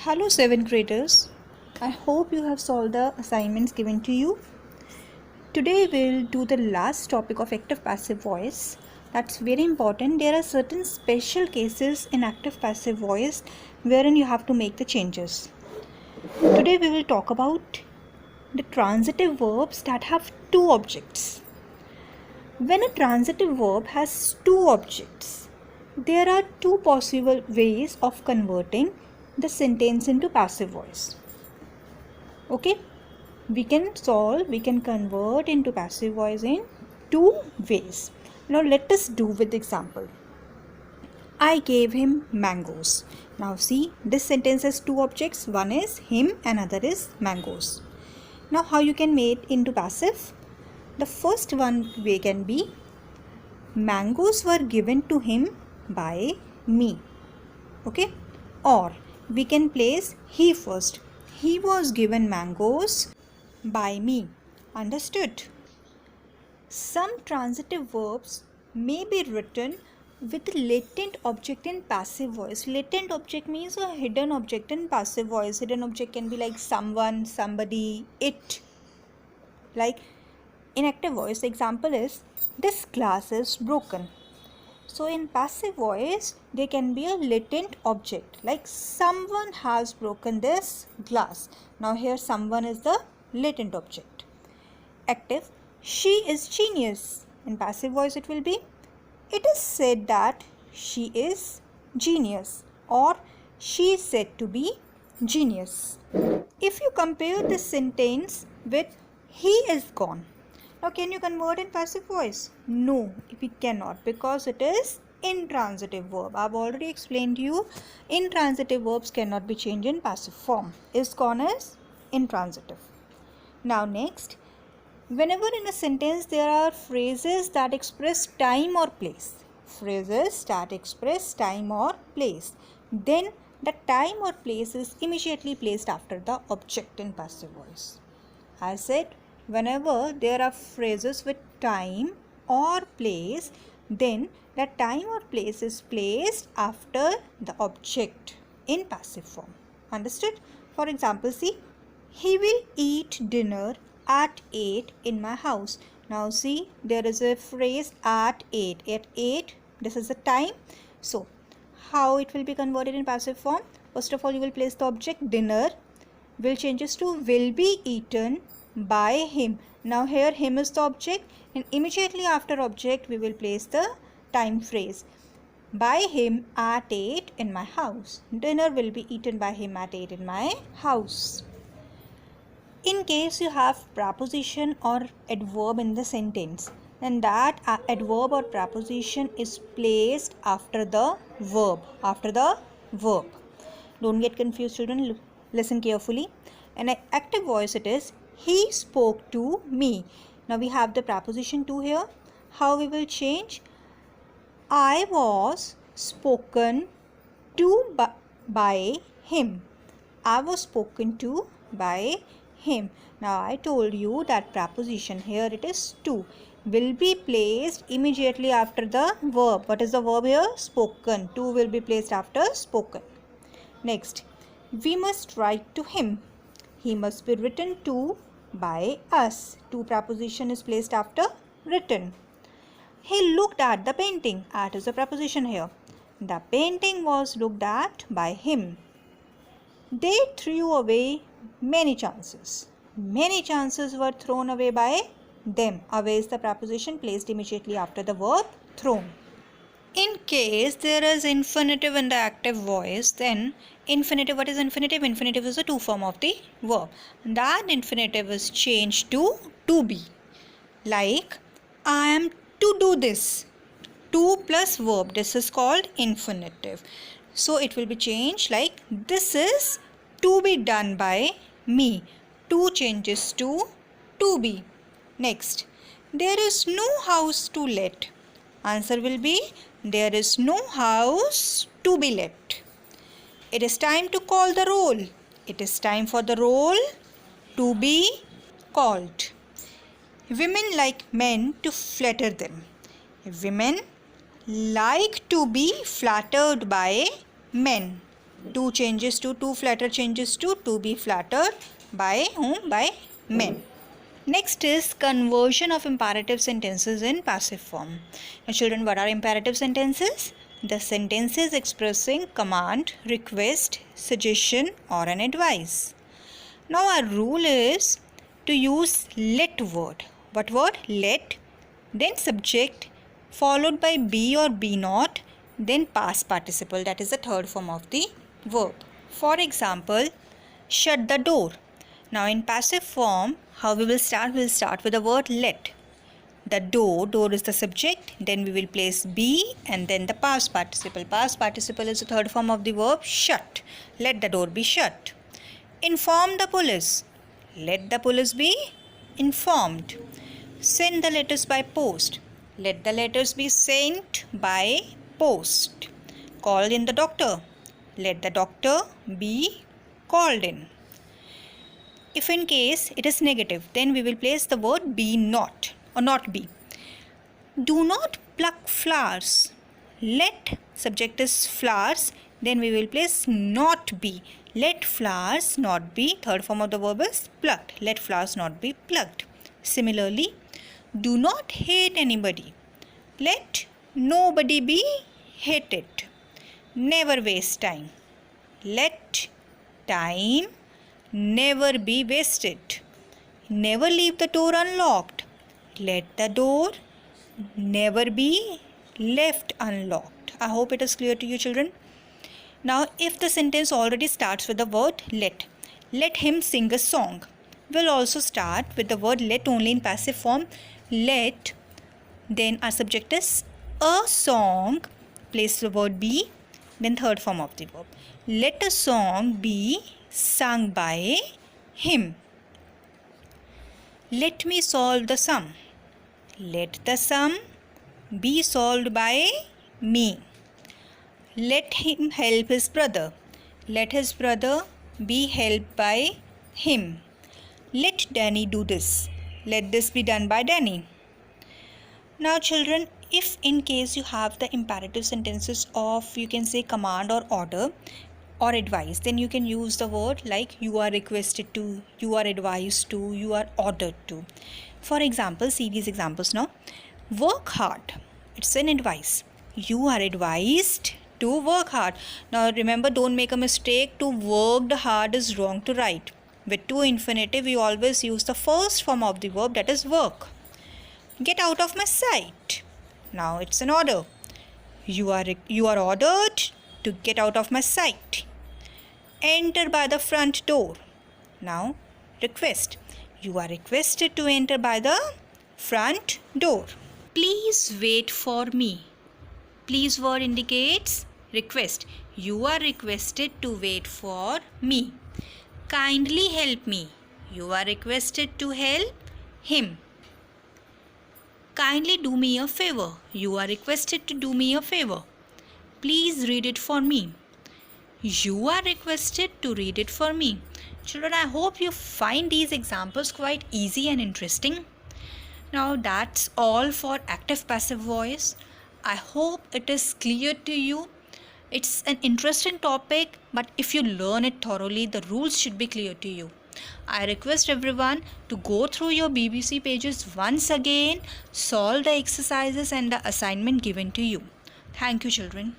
Hello 7th graders. I hope you have solved the assignments given to you. Today we'll do the last topic of active passive voice. That's very important. There are certain special cases in active passive voice wherein you have to make the changes. Today we will talk about the transitive verbs that have two objects. When a transitive verb has two objects, there are two possible ways of converting the sentence into passive voice. Okay, we can convert into passive voice in two ways. Now let us do with example. I gave him mangoes. Now see, this sentence has two objects. One is him and other is mangoes. Now how you can make it into passive? The first one way can be mangoes were given to him by me. Okay, or we can place he first. He was given mangoes by me. Understood? Some transitive verbs may be written with latent object in passive voice. Latent object means a hidden object in passive voice. Hidden object can be like someone, somebody, it. Like in active voice, the example is this glass is broken. So in passive voice, there can be a latent object like someone has broken this glass. Now here someone is the latent object. Active, she is genius. In passive voice it will be, it is said that she is genius or she is said to be genius. If you compare this sentence with he is gone, now can you convert in passive voice? No, we cannot because it is intransitive verb. I have already explained to you intransitive verbs cannot be changed in passive form. Is gone is intransitive. Now next, whenever in a sentence there are phrases that express time or place. Phrases that express time or place. Then the time or place is immediately placed after the object in passive voice. I said whenever there are phrases with time or place, then the time or place is placed after the object in passive form. Understood? For example, see, he will eat dinner at 8 in my house. Now see, there is a phrase at 8. At 8, this is the time. So, how it will be converted in passive form? First of all, you will place the object dinner, will changes to will be eaten by him. Now here him is the object and immediately after object we will place the time phrase. By him at 8 in my house. Dinner will be eaten by him at 8 in my house. In case you have preposition or adverb in the sentence, then that adverb or preposition is placed after the verb. Don't get confused, children. Listen carefully. In an active voice it is he spoke to me. Now we have the preposition to here. How we will change? I was spoken to by him. I was spoken to by him. Now I told you that preposition here it is to will be placed immediately after the verb. What is the verb here? Spoken. To will be placed after spoken. Next, we must write to him. He must be written to by us. To preposition is placed after written. He looked at the painting. At is a preposition here. The painting was looked at by him. They threw away many chances. Many chances were thrown away by them. Away is the preposition placed immediately after the verb thrown. In case there is infinitive in the active voice, then infinitive, what is infinitive? Infinitive is a to form of the verb. That infinitive is changed to be. Like, I am to do this. To plus verb. This is called infinitive. So it will be changed like, this is to be done by me. To changes to be. Next, there is no house to let. Answer will be, there is no house to be let. It is time to call the roll. It is time for the roll to be called. Women like men to flatter them. Women like to be flattered by men. Do changes to, to flatter changes to be flattered. By whom? By men. Next is conversion of imperative sentences in passive form. Now children, what are imperative sentences? The sentences expressing command, request, suggestion or an advice. Now our rule is to use let word. What word? Let, then subject, followed by be or be not, then past participle, that is the third form of the verb. For example, shut the door. Now in passive form, how we will start? We will start with the word let. The door is the subject, then we will place be and then the past participle. Past participle is the third form of the verb shut. Let the door be shut. Inform the police. Let the police be informed. Send the letters by post. Let the letters be sent by post. Call in the doctor. Let the doctor be called in. If in case it is negative, then we will place the word be not or not be. Do not pluck flowers. Let, subject is flowers, then we will place not be. Let flowers not be, third form of the verb is plucked. Let flowers not be plucked. Similarly, do not hate anybody. Let nobody be hated. Never waste time. Let time never be wasted. Never leave the door unlocked. Let the door never be left unlocked. I hope it is clear to you, children. Now, if the sentence already starts with the word let him sing a song. We'll also start with the word let only in passive form. Let, then our subject is a song, place the word be, then third form of the verb. Let a song be sung by him. Let me solve the sum. Let the sum be solved by me. Let him help his brother. Let his brother be helped by him. Let Danny do this. Let this be done by Danny. Now children, if in case you have the imperative sentences of, you can say, command or order or advice, then you can use the word like you are requested to, you are advised to, you are ordered to. For example, see these examples now. Work hard. It's an advice. You are advised to work hard. Now remember, don't make a mistake. To work hard is wrong to write. With to infinitive, we always use the first form of the verb, that is work. Get out of my sight. Now it's an order. You are ordered to get out of my sight. Enter by the front door. Now request. You are requested to enter by the front door. Please wait for me. Please word indicates request. You are requested to wait for me. Kindly help me. You are requested to help him. Kindly do me a favor. You are requested to do me a favor. Please read it for me. You are requested to read it for me. Children, I hope you find these examples quite easy and interesting. Now that's all for active passive voice. I hope it is clear to you. It's an interesting topic, but if you learn it thoroughly, the rules should be clear to you. I request everyone to go through your BBC pages once again, solve the exercises and the assignment given to you. Thank you, children.